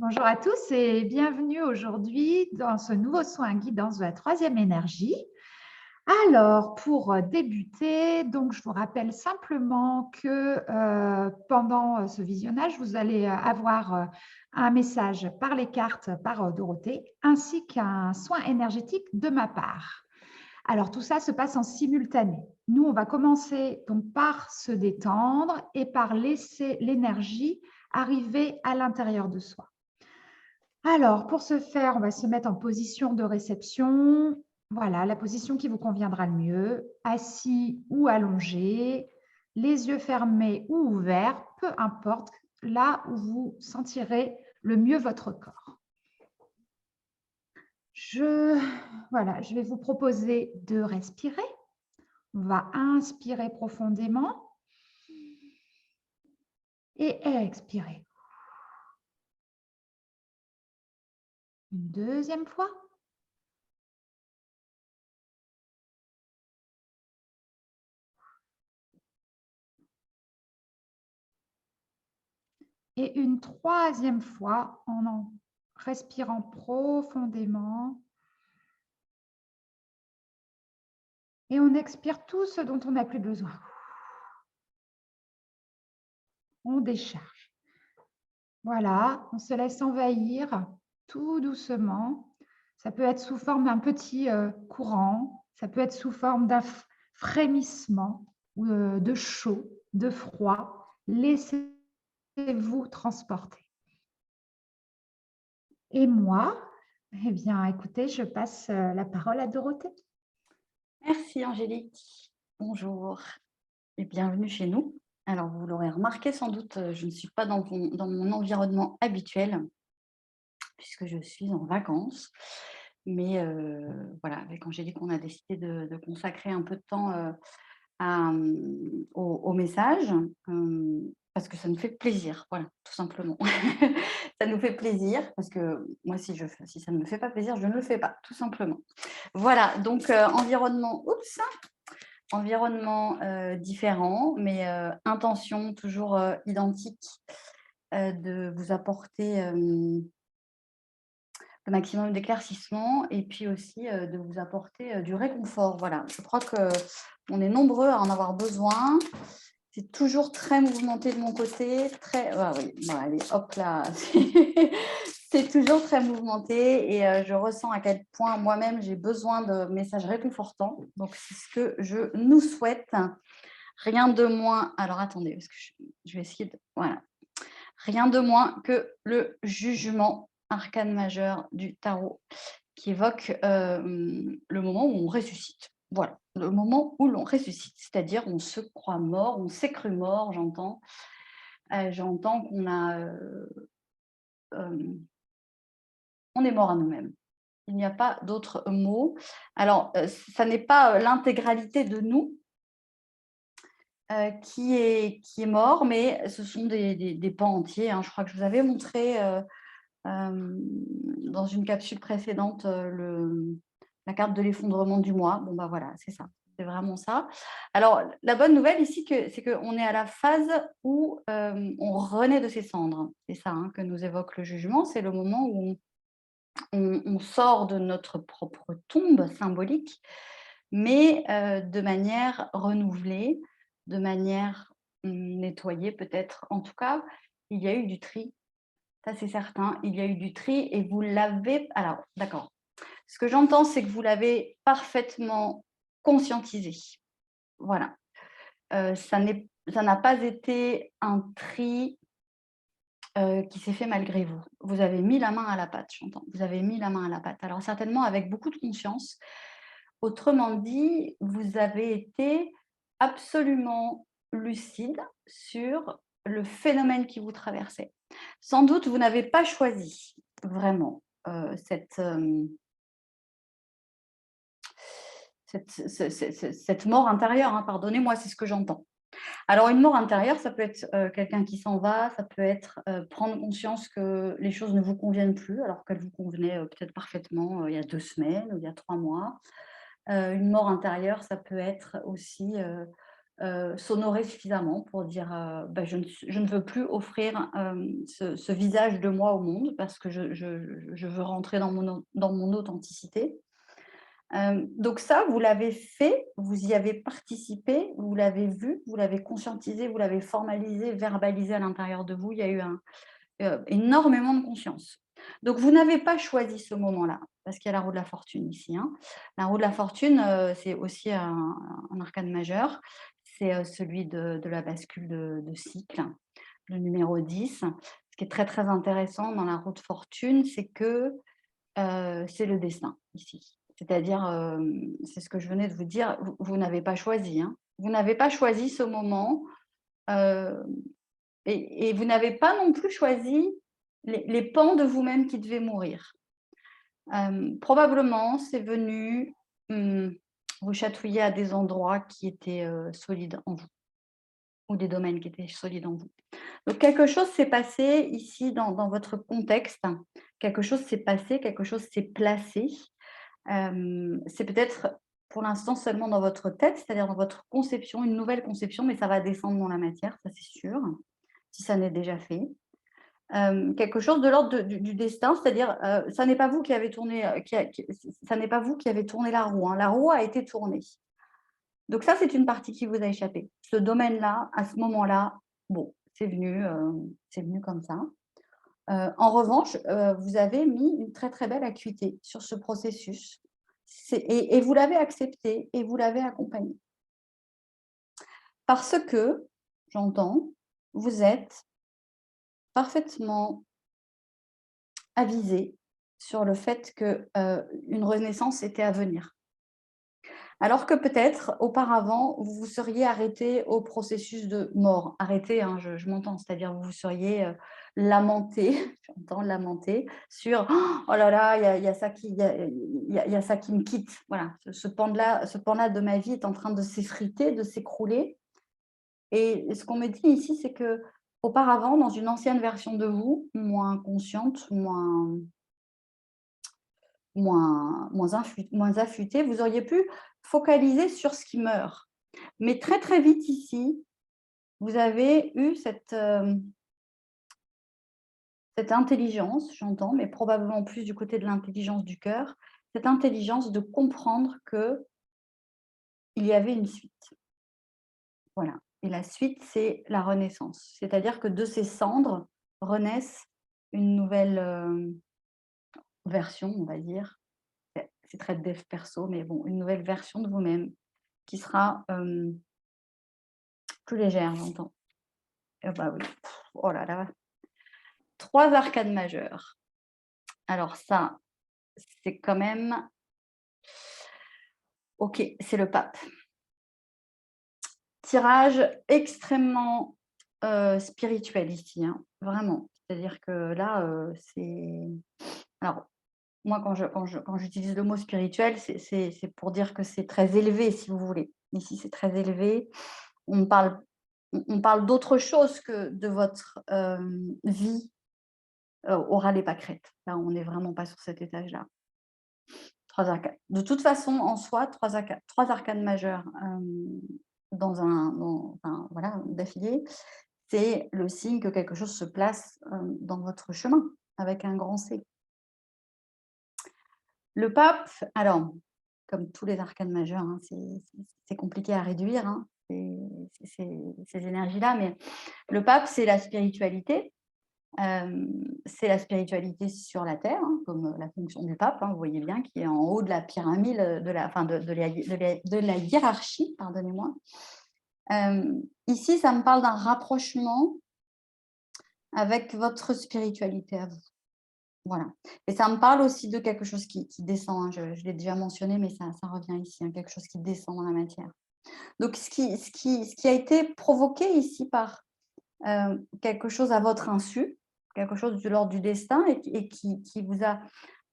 Bonjour à tous et bienvenue aujourd'hui dans ce nouveau soin guidance de la troisième énergie. Alors, pour débuter, donc je vous rappelle simplement que pendant ce visionnage, vous allez avoir un message par les cartes par Dorothée, ainsi qu'un soin énergétique de ma part. Alors, tout ça se passe en simultané. Nous, on va commencer donc par se détendre et par laisser l'énergie arriver à l'intérieur de soi. Alors, pour ce faire, on va se mettre en position de réception. Voilà, la position qui vous conviendra le mieux, assis ou allongé, les yeux fermés ou ouverts, peu importe, là où vous sentirez le mieux votre corps. Voilà, je vais vous proposer de respirer. On va inspirer profondément et expirer. Une deuxième fois. Et une troisième fois en respirant profondément. Et on expire tout ce dont on n'a plus besoin. On décharge. Voilà, on se laisse envahir tout doucement. Ça peut être sous forme d'un petit courant, ça peut être sous forme d'un frémissement, de chaud, de froid. Laissez-vous transporter. Et moi, eh bien, écoutez, je passe la parole à Dorothée. Merci Angélique. Bonjour et bienvenue chez nous. Alors, vous l'aurez remarqué sans doute, je ne suis pas dans mon environnement habituel puisque je suis en vacances. Mais voilà, avec Angélique, on a décidé de consacrer un peu de temps au message parce que ça nous fait plaisir, voilà, tout simplement. Ça nous fait plaisir parce que moi, si ça ne me fait pas plaisir, je ne le fais pas, tout simplement. Voilà, donc environnement différent, mais intention toujours identique de vous apporter le maximum d'éclaircissement et puis aussi de vous apporter du réconfort. Voilà, je crois qu'on est nombreux à en avoir besoin. C'est toujours très mouvementé de mon côté, très... Ah oui, bon, allez, hop là. C'est toujours très mouvementé et je ressens à quel point moi-même j'ai besoin de messages réconfortants. Donc, c'est ce que je nous souhaite. Rien de moins. Alors, attendez, parce que je vais essayer de. Voilà. Rien de moins que le jugement, arcane majeur du tarot, qui évoque le moment où on ressuscite. Voilà, le moment où l'on ressuscite, c'est-à-dire on se croit mort, on s'est cru mort, j'entends. J'entends qu'on a. On est mort à nous-mêmes. Il n'y a pas d'autre mot. Alors, ça n'est pas l'intégralité de nous qui est mort, mais ce sont des pans entiers. Hein. Je crois que je vous avais montré dans une capsule précédente la carte de l'effondrement du mois. Bon, bah voilà, c'est ça. C'est vraiment ça. Alors, la bonne nouvelle ici, c'est qu'on est à la phase où on renaît de ses cendres. C'est ça hein, que nous évoque le jugement. C'est le moment où on sort de notre propre tombe symbolique, mais de manière renouvelée, de manière nettoyée peut-être. En tout cas, il y a eu du tri, ça c'est certain, il y a eu du tri et vous l'avez... Alors, d'accord. Ce que j'entends, c'est que vous l'avez parfaitement conscientisé. Voilà. Ça n'a pas été un tri qui s'est fait malgré vous. Vous avez mis la main à la pâte, j'entends. Vous avez mis la main à la pâte. Alors certainement avec beaucoup de conscience. Autrement dit, vous avez été absolument lucide sur le phénomène qui vous traversait. Sans doute, vous n'avez pas choisi vraiment cette mort intérieure, hein, pardonnez-moi, c'est ce que j'entends. Alors, une mort intérieure, ça peut être quelqu'un qui s'en va, ça peut être prendre conscience que les choses ne vous conviennent plus, alors qu'elles vous convenaient peut-être parfaitement il y a 2 semaines ou il y a 3 mois. Une mort intérieure, ça peut être aussi s'honorer suffisamment pour dire bah, je ne veux plus offrir ce visage de moi au monde parce que je veux rentrer dans mon authenticité. Donc ça, vous l'avez fait, vous y avez participé, vous l'avez vu, vous l'avez conscientisé, vous l'avez formalisé, verbalisé à l'intérieur de vous. Il y a eu énormément de conscience. Donc, vous n'avez pas choisi ce moment-là, parce qu'il y a la roue de la fortune ici. Hein. La roue de la fortune, c'est aussi un arcane majeur. C'est celui de la bascule de cycle, le numéro 10. Ce qui est très, très intéressant dans la roue de fortune, c'est que c'est le destin ici. C'est-à-dire, c'est ce que je venais de vous dire, vous n'avez pas choisi. Hein. Vous n'avez pas choisi ce moment et vous n'avez pas non plus choisi les pans de vous-même qui devaient mourir. Probablement, c'est venu vous chatouiller à des endroits qui étaient solides en vous ou des domaines qui étaient solides en vous. Donc, quelque chose s'est passé ici dans votre contexte. Quelque chose s'est passé, quelque chose s'est placé. C'est peut-être pour l'instant seulement dans votre tête, c'est-à-dire dans votre conception, une nouvelle conception, mais ça va descendre dans la matière, ça c'est sûr, si ça n'est déjà fait. Quelque chose de l'ordre du destin, c'est-à-dire ça n'est pas vous qui avez tourné, ça n'est pas vous qui avez tourné la roue, hein, la roue a été tournée. Donc ça, c'est une partie qui vous a échappé. Ce domaine-là, à ce moment-là, bon, c'est venu comme ça. En revanche, vous avez mis une très très belle acuité sur ce processus et vous l'avez accepté et vous l'avez accompagné. Parce que, j'entends, vous êtes parfaitement avisé sur le fait qu'une renaissance était à venir. Alors que peut-être, auparavant, vous vous seriez arrêté au processus de mort. Arrêté, hein, je m'entends, c'est-à-dire vous vous seriez lamenté, j'entends lamenté, sur « Oh là là, il y a ça qui me quitte. » Voilà, ce pan-là de ma vie est en train de s'effriter, de s'écrouler. Et ce qu'on me dit ici, c'est que auparavant, dans une ancienne version de vous, moins consciente, moins affûtée, vous auriez pu focaliser sur ce qui meurt. Mais très, très vite ici, vous avez eu cette intelligence, j'entends, mais probablement plus du côté de l'intelligence du cœur, cette intelligence de comprendre qu'il y avait une suite. Voilà. Et la suite, c'est la renaissance. C'est-à-dire que de ces cendres renaissent une nouvelle version, on va dire. C'est très dev perso, mais bon, une nouvelle version de vous-même qui sera plus légère, j'entends. Bah oui, oh là là. 3 arcanes majeures. Alors ça, c'est quand même... Ok, c'est le pape. Tirage extrêmement spirituel ici, hein, vraiment. C'est-à-dire que là, c'est... Alors, moi, quand j'utilise le mot spirituel, c'est pour dire que c'est très élevé, si vous voulez. Ici, c'est très élevé. On parle d'autre chose que de votre vie au ras des pâquerettes. Là, on n'est vraiment pas sur cet étage-là. 3 arcanes. De toute façon, en soi, 3 arcanes majeures voilà, d'affilée, c'est le signe que quelque chose se place dans votre chemin, avec un grand C. Le pape, alors, comme tous les arcanes majeurs, hein, c'est compliqué à réduire, hein, ces énergies-là, mais le pape, c'est la spiritualité. C'est la spiritualité sur la Terre, hein, comme la fonction du pape, hein, vous voyez bien, qui est en haut de la pyramide, de la hiérarchie, pardonnez-moi. Ici, ça me parle d'un rapprochement avec votre spiritualité à vous. Voilà. Et ça me parle aussi de quelque chose qui descend, hein, je l'ai déjà mentionné, mais ça revient ici, hein, quelque chose qui descend dans la matière. Donc, ce qui a été provoqué ici par quelque chose à votre insu, quelque chose de l'ordre du destin et qui vous a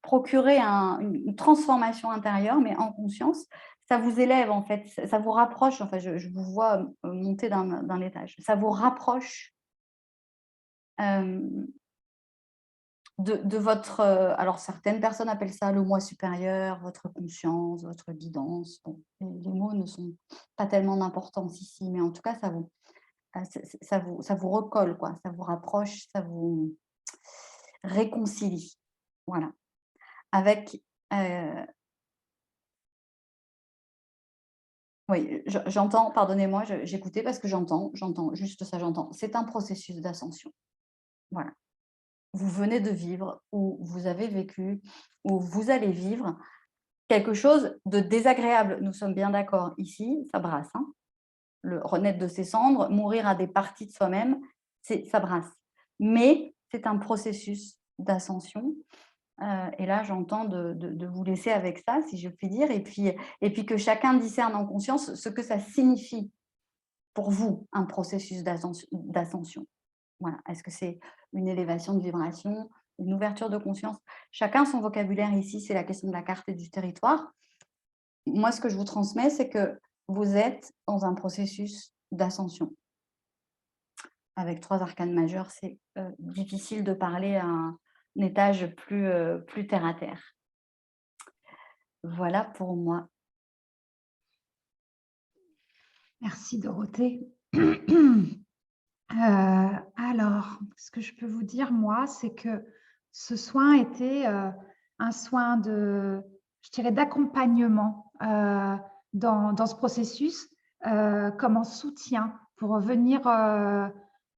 procuré une transformation intérieure, mais en conscience, ça vous élève en fait, ça vous rapproche, enfin je vous vois monter d'un étage, ça vous rapproche de votre… alors, certaines personnes appellent ça le moi supérieur, votre conscience, votre guidance. Bon, les mots ne sont pas tellement d'importance ici, mais en tout cas, ça vous recolle, quoi. Ça vous rapproche, ça vous réconcilie. Voilà. Avec… oui, j'entends, pardonnez-moi, j'écoutais parce que j'entends, juste ça, j'entends. C'est un processus d'ascension. Voilà. Vous venez de vivre ou vous avez vécu ou vous allez vivre quelque chose de désagréable. Nous sommes bien d'accord ici, ça brasse. Hein. Le renaître de ses cendres, mourir à des parties de soi-même, ça brasse. Mais c'est un processus d'ascension. Et là, j'entends de vous laisser avec ça, si je puis dire, et puis que chacun discerne en conscience ce que ça signifie pour vous, un processus d'ascension. Voilà. Est-ce que c'est une élévation de vibration, une ouverture de conscience? Chacun son vocabulaire ici, c'est la question de la carte et du territoire. Moi, ce que je vous transmets, c'est que vous êtes dans un processus d'ascension. Avec 3 arcanes majeures, c'est difficile de parler à un étage plus terre à terre. Voilà pour moi. Merci Dorothée. Alors, ce que je peux vous dire, moi, c'est que ce soin était un soin de, je dirais, d'accompagnement dans ce processus, comme en soutien pour venir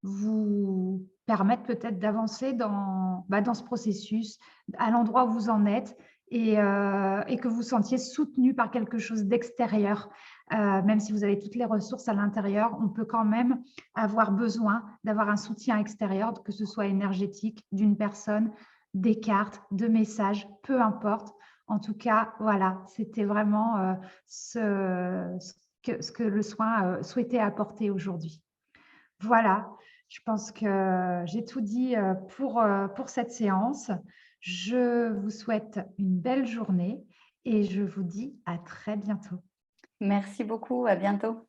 vous permettre peut-être d'avancer dans ce processus, à l'endroit où vous en êtes, et que vous sentiez soutenu par quelque chose d'extérieur. Même si vous avez toutes les ressources à l'intérieur, on peut quand même avoir besoin d'avoir un soutien extérieur, que ce soit énergétique, d'une personne, des cartes, de messages, peu importe. En tout cas, voilà, c'était vraiment ce que le soin souhaitait apporter aujourd'hui. Voilà, je pense que j'ai tout dit pour cette séance. Je vous souhaite une belle journée et je vous dis à très bientôt. Merci beaucoup, à bientôt.